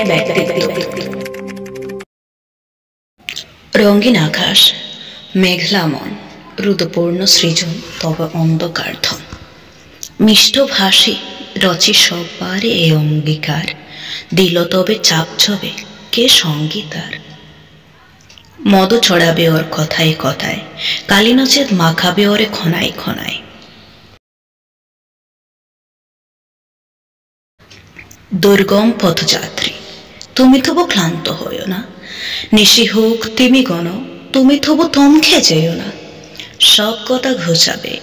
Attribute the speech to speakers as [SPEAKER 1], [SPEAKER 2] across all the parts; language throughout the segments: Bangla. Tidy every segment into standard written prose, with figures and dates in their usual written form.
[SPEAKER 1] ব্যক্তিত্ব। রঙিন আকাশ, মেঘলা মন, রুদপূর্ণ সৃজন তবে অন্ধকার ধন। মিষ্ট ভাষী রচি সবারে এ অঙ্গীকার, দিল তবে চাপছবে কে সঙ্গীতার। মদ ছড়াবে ওর কথায় কথায়, কালী নচেত মাখাবে ওরে খনায় খনায়। দুর্গম পথযাত্রী, তুমি তবু ক্লান্ত হইও না, নিশি হোক তিমি গণ, তুমি তবু থমকে যেও না। সব কথা ঘুচাবে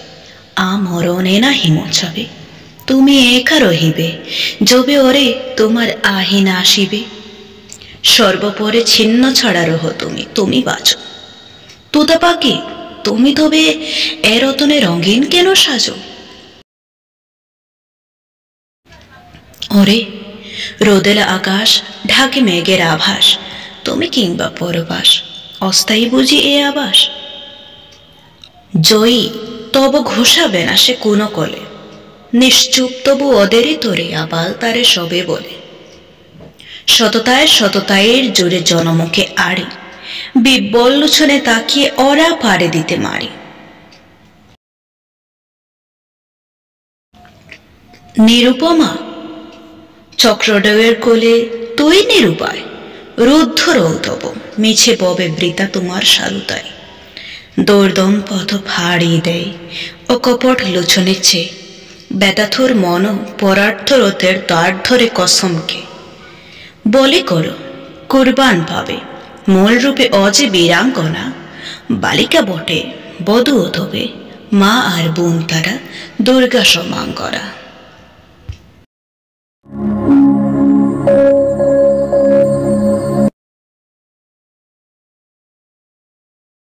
[SPEAKER 1] আমরণে না হিমচাবে, তুমি একা রহিবে যবে ওরে তোমার আহিনা আসিবে। সর্বপরে ছিন্ন ছড়া রহ তুমি, তুমি বাঁচো তুতা পাখি, তুমি তবে এ রতনে রঙিন কেন সাজো। ওরে রোদেলা আকাশ ঢাকে মেঘের আভাস, তুমি কিংবা পরবাস, অস্থায়ী বুঝি এ আবাস। জয়ী তব ঘোষাবে না সে কোন কলে, নিশ্চুপ তবু ওদেরই তোরে আবাল তারে সবে বলে। সততায় সততায়ের জোরে জনমুখে আড়ি, বিবল্লোচনে তাকিয়ে ওরা পারে দিতে মারি। নিরুপমা চক্রডয়ের কোলে তুই নিরুপায়, রুদ্ধ রৌতব মিছে ববে বৃতা তোমার সারুতায়। দোর্দম পথ ফাড়ি দেয় ও কপট লোচনে চেয়ে, বেতাথুর মন পরার্থ রথের দ্বার ধরে কসমকে। বলি করো কুরবান পাবে মূল রূপে অজে বীরাঙ্গনা, বালিকা বটে বধূ তবে মা আর বোন তারা দুর্গা সমাঙ্গরা।